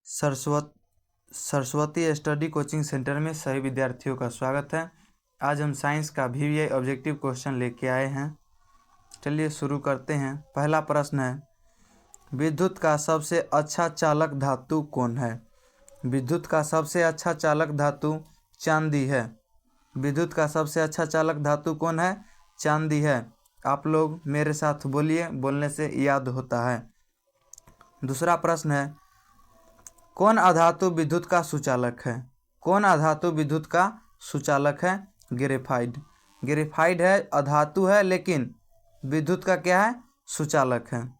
Saraswati study coaching centre में सभी विद्यार्थियों का स्वागत है। आज हम साइंस का VVI ऑब्जेक्टिव क्वेश्चन लेके आए हैं। चलिए शुरू करते हैं। पहला प्रश्न है, विद्युत का सबसे अच्छा चालक धातु कौन है? विद्युत का सबसे अच्छा चालक धातु चांदी है। विद्युत का सबसे अच्छा चालक धातु कौन है? चांदी है। आप लोग मेरे साथ बोलिए, बोलने से याद होता है। दूसरा प्रश्न है, कौन अधातु विद्युत का सुचालक है? कौन अधातु विद्युत का सुचालक है? ग्रेफाइट। ग्रेफाइट है, अधातु है, लेकिन विद्युत का क्या है? सुचालक है।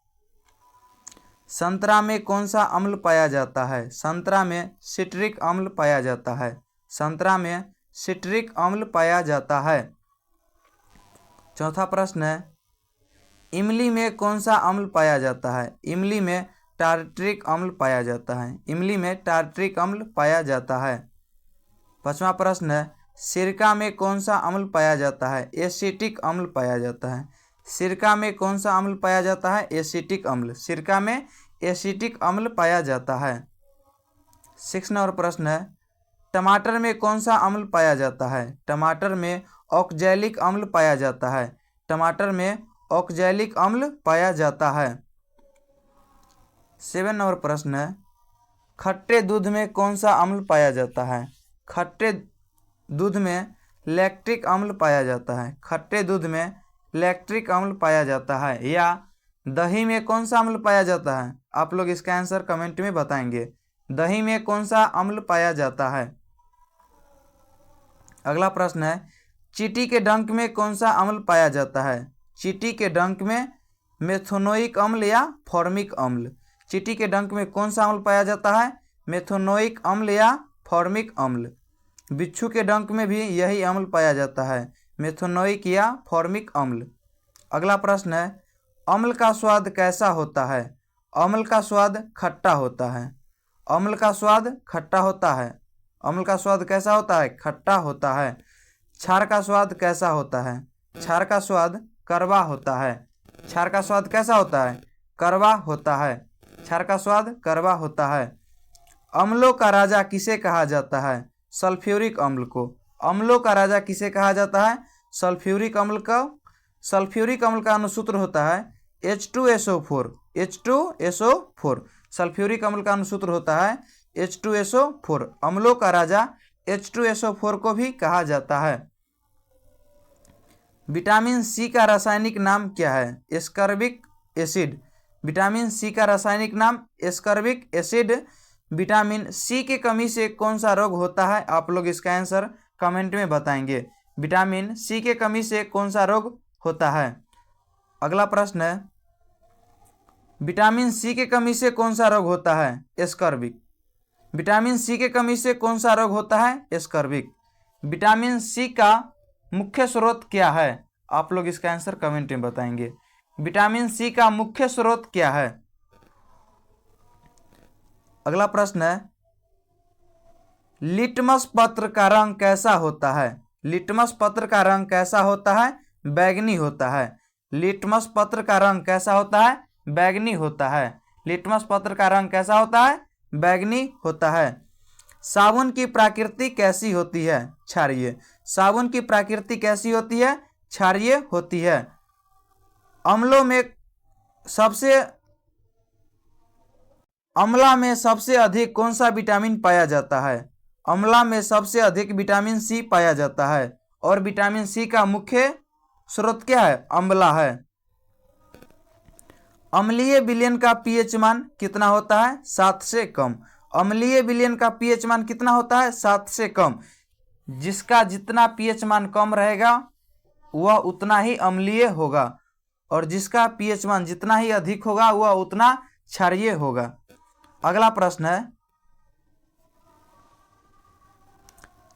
संतरा में कौन सा अम्ल पाया जाता है? संतरा में सिट्रिक अम्ल पाया जाता है। संतरा में सिट्रिक अम्ल पाया जाता है। चौथा प्रश्न है, इमली में कौन सा अम्ल पाया जाता है? इमली में टार्ट्रिक अम्ल पाया जाता है। इमली में टार्ट्रिक अम्ल पाया जाता है। पांचवा प्रश्न है, सिरका में कौन सा अम्ल पाया जाता है? एसिटिक अम्ल पाया जाता है। सिरका में कौन सा अम्ल पाया जाता है? एसिटिक अम्ल। सिरका में एसिटिक अम्ल पाया जाता है। 6 नंबर प्रश्न है, टमाटर में कौन सा अम्ल पाया जाता है? टमाटर में ऑक्जैलिक अम्ल पाया जाता है। टमाटर में ऑक्जैलिक अम्ल पाया जाता है। 7 नंबर प्रश्न है, खट्टे दूध में कौन सा अम्ल पाया जाता है? खट्टे दूध में लैक्टिक अम्ल पाया जाता है। खट्टे दूध में लैक्टिक अम्ल पाया जाता है। या दही में कौन सा अम्ल पाया जाता है? आप लोग इसका आंसर कमेंट में बताएंगे। दही में कौन सा अम्ल पाया जाता है? अगला प्रश्न है, चींटी के डंक में कौन सा अम्ल पाया जाता है? चींटी के डंक में मेथोनोइक अम्ल या फॉर्मिक अम्ल? चींटी के डंक में कौन सा अम्ल पाया जाता है? मेथोनोइक अम्ल या फॉर्मिक अम्ल। बिच्छू के डंक में भी यही अम्ल पाया जाता है, मेथोनोइक या फॉर्मिक अम्ल। अगला प्रश्न है, अम्ल का स्वाद कैसा होता है? अम्ल का स्वाद खट्टा होता है। अम्ल का स्वाद खट्टा होता है। अम्ल का स्वाद कैसा होता है? खट्टा होता है। क्षार का स्वाद कैसा होता है? क्षार का स्वाद कड़वा होता है। क्षार का स्वाद कैसा होता है? कड़वा होता है। क्षार का स्वाद कड़वा होता है। अम्लों का राजा किसे कहा जाता है? सल्फ्यूरिक अम्ल को। अम्लों का राजा किसे कहा जाता है? सल्फ्यूरिक अम्ल का। सल्फ्यूरिक अम्ल का अनुसूत्र होता है H2SO4। H2SO4 सल्फ्यूरिक अम्ल का अनुसूत्र होता है H2SO4। अम्लों का राजा H2SO4 को भी कहा जाता है। विटामिन सी का रासायनिक नाम क्या है? Ascorbic acid. विटामिन सी का रासायनिक नाम एस्कॉर्बिक एसिड। विटामिन सी की कमी से कौन सा रोग होता है? आप लोग इसका आंसर कमेंट में बताएंगे। विटामिन सी के कमी से कौन सा रोग होता है? अगला प्रश्न है, विटामिन सी की कमी से कौन सा रोग होता है? एस्कॉर्बिक। विटामिन सी की कमी से कौन सा रोग होता है? एस्कॉर्बिक। विटामिन सी का मुख्य स्रोत क्या है? आप लोग इसका आंसर कमेंट में बताएंगे। विटामिन सी का मुख्य स्रोत क्या है? अगला प्रश्न है, लिटमस पत्र का रंग कैसा होता है? लिटमस पत्र का रंग कैसा होता है? बैंगनी होता है। लिटमस पत्र का रंग कैसा होता है? बैंगनी होता है। लिटमस पत्र का रंग कैसा होता है? बैंगनी होता है। साबुन की प्रकृति कैसी होती है? क्षारीय। साबुन की प्रकृति कैसी होती है? क्षारीय होती है। अम्ला में सबसे अधिक कौन सा विटामिन पाया जाता है? अम्ला में सबसे अधिक विटामिन सी पाया जाता है। और विटामिन सी का मुख्य स्रोत क्या है? अम्ला है। अम्लीय विलयन का पीएच मान कितना होता है? 7 से कम। अम्लीय विलयन का पीएच मान कितना होता है? 7 से कम। जिसका जितना पीएच मान कम रहेगा वह उतना ही अम्लीय होगा, और जिसका पीएच मान जितना ही अधिक होगा वह उतना क्षारीय होगा। अगला प्रश्न है,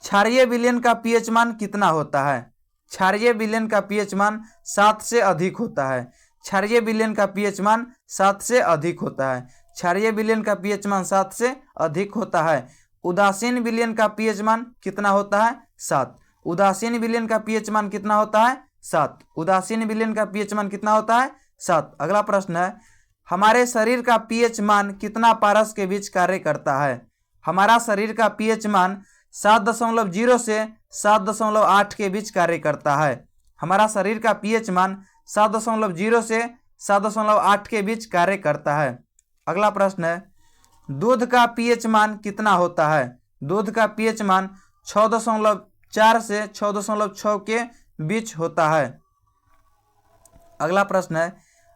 क्षारीय विलयन का पीएच मान कितना होता है? क्षारीय विलयन का पीएच मान 7 से अधिक होता है। क्षारीय विलयन का पीएच मान 7 से अधिक होता है। क्षारीय विलयन का पीएच मान 7 से अधिक होता है। उदासीन विलयन का पीएच मान कितना होता है? 7। उदासीन विलयन का पीएच मान कितना होता है? 7। उदासीन विलयन का पीएच मान कितना होता है? 7। अगला प्रश्न है, हमारे शरीर का पीएच मान कितना पारस के बीच कार्य करता है? हमारा शरीर का पीएच मान 7.0 से 7.8 के बीच कार्य करता है। हमारा शरीर का पीएच मान 7.0 से 7.8 के बीच कार्य करता है। अगला प्रश्न है, दूध का पीएच मान कितना होता है? दूध का पीएच मान 6.4 से 6.6 के बीच होता है। अगला प्रश्न है,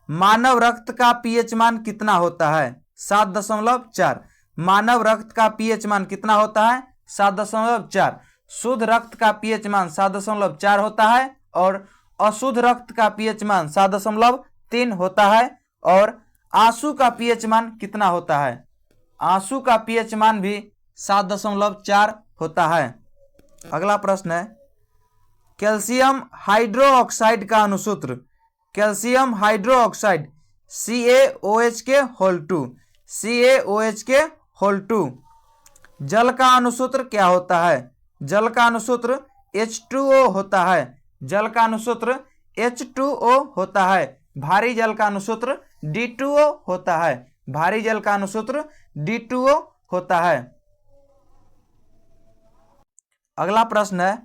मानव रक्त का पीएच मान कितना होता है? 7.4। मानव रक्त का पीएच मान कितना होता है? 7.4। शुद्ध रक्त का पीएच मान 7.4 होता है और अशुद्ध रक्त का पीएच मान 7.3 होता है। और आंसू का पीएच मान कितना होता है? आंसू का पीएच मान भी 7.4 होता है। अगला प्रश्न है, कैल्शियम हाइड्रोक्साइड का अनुसूत्र। Calcium hydroxide CaOH2। CaOH2। जल का अनुसूत्र क्या होता है? जल का अनुसूत्र H2O होता है। जल का अनुसूत्र H2O होता है। भारी जल का अनुसूत्र D2O होता है। भारी जल का अनुसूत्र D2O होता है। अगला प्रश्न है,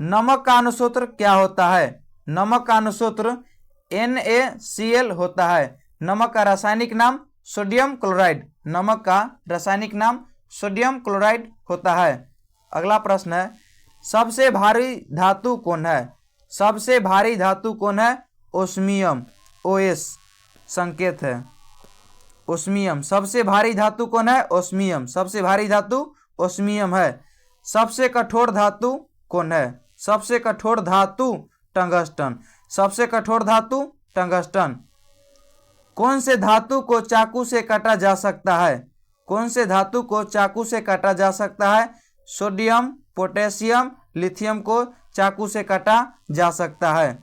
नमक का अनुसूत्र क्या होता है? नमक का अनुसूत्र NaCl होता है। नमक का रासायनिक नाम सोडियम क्लोराइड। नमक का रासायनिक नाम सोडियम क्लोराइड होता है। अगला प्रश्न है, सबसे भारी धातु कौन है? सबसे भारी धातु कौन है? ओस्मियम। OS संकेत है। ओस्मियम। सबसे भारी धातु कौन है? ओस्मियम। सबसे भारी धातु ओस्मियम है। सबसे कठोर धातु कौन है? सबसे कठोर धातु टंगस्टन। सबसे कठोर धातु टंगस्टन। कौन से धातु को चाकू से काटा जा सकता है? कौन से धातु को चाकू से काटा जा सकता है? सोडियम, पोटेशियम, लिथियम को चाकू से काटा जा सकता है।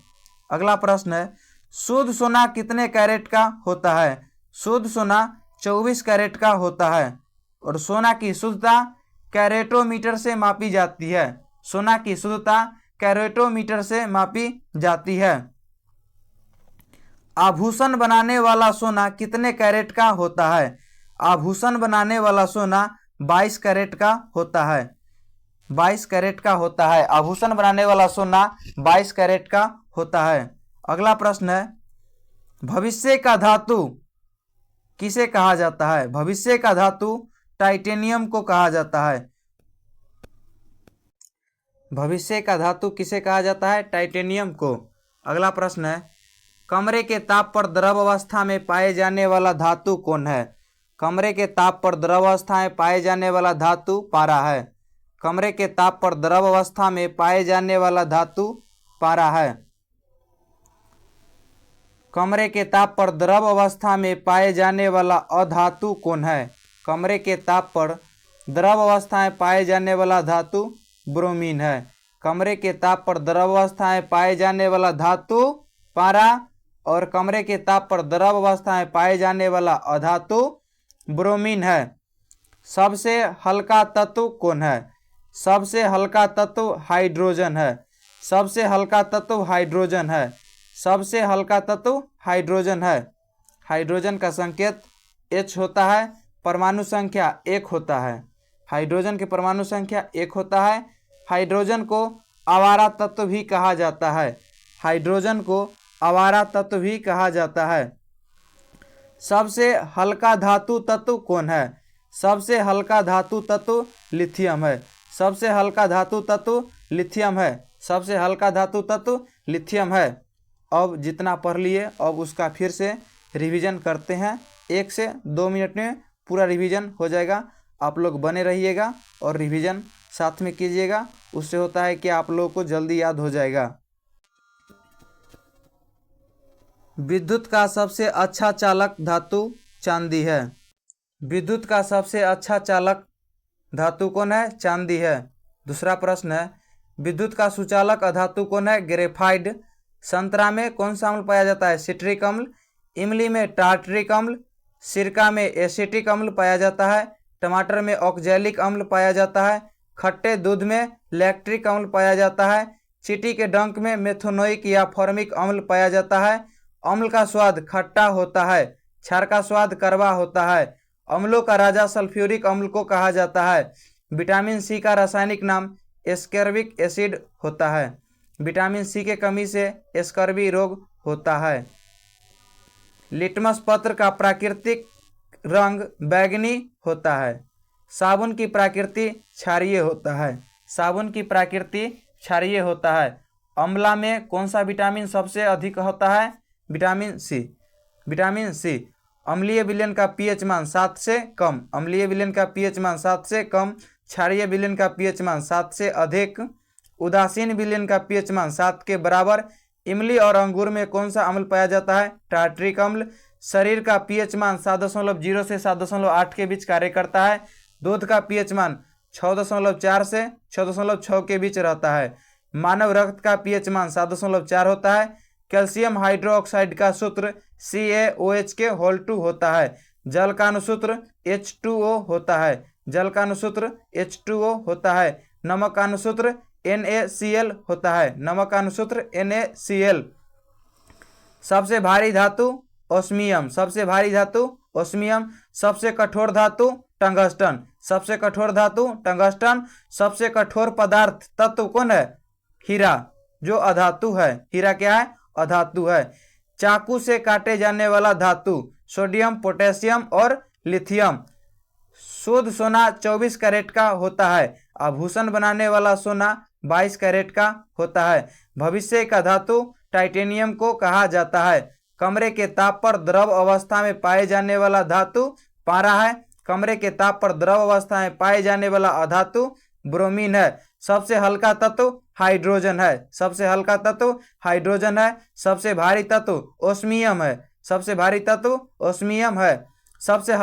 अगला प्रश्न है, शुद्ध सोना कितने कैरेट का होता है? शुद्ध सोना 24 कैरेट का होता है और सोना की शुद्धता कैरेटोमीटर से मापी जाती है। सोना की शुद्धता कैरेटोमीटर से मापी जाती है। आभूषण बनाने वाला सोना कितने कैरेट का होता है? आभूषण बनाने वाला सोना 22 कैरेट का होता है। 22 कैरेट का होता है। आभूषण बनाने वाला सोना 22 कैरेट का होता है। अगला प्रश्न है, भविष्य का धातु किसे कहा जाता है? भविष्य का धातु टाइटेनियम को कहा जाता है। भविष्य का धातु किसे कहा जाता है? टाइटेनियम को। अगला प्रश्न है, कमरे के ताप पर द्रव अवस्था में पाए जाने वाला धातु कौन है? कमरे के ताप पर द्रव अवस्था में पाए जाने वाला धातु पारा है। कमरे के ताप पर द्रव अवस्था में पाए जाने वाला धातु पारा है। कमरे के ताप पर द्रव अवस्था में पाए जाने वाला अधातु कौन है? कमरे के ताप पर द्रव अवस्था में पाए जाने वाला धातु ब्रोमीन है। कमरे के ताप पर द्रव अवस्था में पाए जाने वाला धातु पारा और कमरे के ताप पर द्रव अवस्था में पाए जाने वाला अधातु ब्रोमीन है। सबसे हल्का तत्व कौन है? सबसे हल्का तत्व हाइड्रोजन है। सबसे हल्का तत्व हाइड्रोजन है। सबसे हल्का तत्व हाइड्रोजन है। हाइड्रोजन का संकेत H होता है। परमाणु संख्या 1 होता है। हाइड्रोजन की परमाणु संख्या 1 होता है। हाइड्रोजन को आवारा तत्व भी कहा जाता है। हाइड्रोजन को आवारा तत्व भी कहा जाता है। सबसे हल्का धातु तत्व कौन है? सबसे हल्का धातु तत्व लिथियम है। सबसे हल्का धातु तत्व लिथियम है। सबसे हल्का धातु तत्व लिथियम है। अब जितना पढ़ लिए अब उसका फिर से रिवीजन करते हैं। 1 से 2 मिनट में पूरा रिवीजन हो जाएगा। आप लोग बने रहिएगा और रिवीजन साथ में कीजिएगा। उससे होता है कि आप लोगों को जल्दी याद हो जाएगा। विद्युत का सबसे अच्छा चालक धातु चांदी है। विद्युत का सबसे अच्छा चालक धातु कौन है? चांदी है। दूसरा प्रश्न है, विद्युत का सुचालक अधातु कौन है? ग्रेफाइट। संतरा में कौन सा अम्ल पाया जाता है? सिट्रिक अम्ल। इमली में टार्टरिक अम्ल। सिरका में एसिटिक अम्ल पाया जाता है। टमाटर में ऑक्जेलिक अम्ल पाया जाता है। खट्टे दूध में लैक्टिक अम्ल पाया जाता है। चींटी के डंक में मेथोनोइक या फॉर्मिक अम्ल पाया जाता है। अम्ल का स्वाद खट्टा होता है। क्षार का स्वाद कड़वा होता है। अम्लों का राजा सल्फ्यूरिक अम्ल को कहा जाता है। विटामिन सी का रासायनिक नाम एस्कॉर्बिक एसिड होता है। विटामिन सी के कमी से स्कर्वी रोग होता है। लिटमस पत्र का प्राकृतिक रंग बैंगनी होता है। साबुन की प्रकृति क्षारीय होता है। साबुन की प्रकृति क्षारीय होता है। अम्ला में कौन सा विटामिन सबसे अधिक होता है? Vitamin C. Vitamin C. अम्लीय विलयन का पीएच मान 7 से कम। अम्लीय विलयन का पीएच मान 7 से कम। क्षारीय विलयन का पीएच मान 7 से अधिक। उदासीन विलयन का पीएच मान 7 के बराबर। इमली और अंगूर में कौन सा अम्ल पाया जाता है? टार्ट्रिक अम्ल। शरीर का पीएच मान 7.0 से 7.8 के बीच कार्य करता है। दूध का पीएच मान 6.4 से 6.6 के बीच रहता है। मानव रक्त का पीएच मान 7.4 होता है। कैल्शियम हाइड्रोक्साइड का सूत्र CaOH होता है। जल का अनुसूत्र H2O होता है। जल का अनुसूत्र H2O होता है। नमक का अनुसूत्र NaCl होता है। नमक का अनुसूत्र NaCl। सबसे भारी धातु ओस्मियम। सबसे भारी धातु ओस्मियम। सबसे कठोर धातु टंगस्टन। सबसे कठोर धातु टंगस्टन। सबसे कठोर पदार्थ तत्व कौन है? हीरा, जो अधातु है। हीरा क्या है? अधातु है। चाकू से काटे जाने वाला धातु सोडियम, पोटेशियम और लिथियम। शुद्ध सोना 24 कैरेट का होता है। आभूषण बनाने वाला सोना 22 कैरेट का होता है। भविष्य का धातु टाइटेनियम को कहा जाता है। कमरे के ताप पर द्रव अवस्था में पाए जाने वाला धातु पारा है। कमरे के ताप पर द्रव अवस्था में पाए जाने वाला अधातु ब्रोमीन है। सबसे हल्का तत्व हाइड्रोजन है। सबसे हल्का तत्व हाइड्रोजन है। सबसे भारी तत्व ओस्मियम है। सबसे भारी तत्व ओस्मियम है। सबसे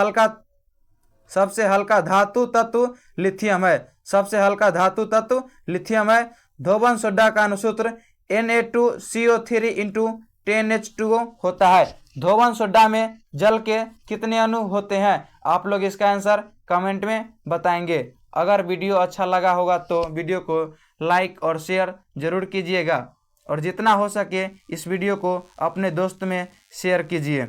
हल्का धातु तत्व लिथियम है। सबसे हल्का धातु तत्व लिथियम है। धोबन सोडा का अनुसूत्र Na2CO3 × 10H2O होता है। धोबन सोडा में जल के कितने अणु होते हैं? आप लोग इसका आंसर कमेंट में बताएंगे। अगर वीडियो अच्छा लगा होगा तो वीडियो को लाइक और शेयर जरूर कीजिएगा और जितना हो सके इस वीडियो को अपने दोस्त में शेयर कीजिए।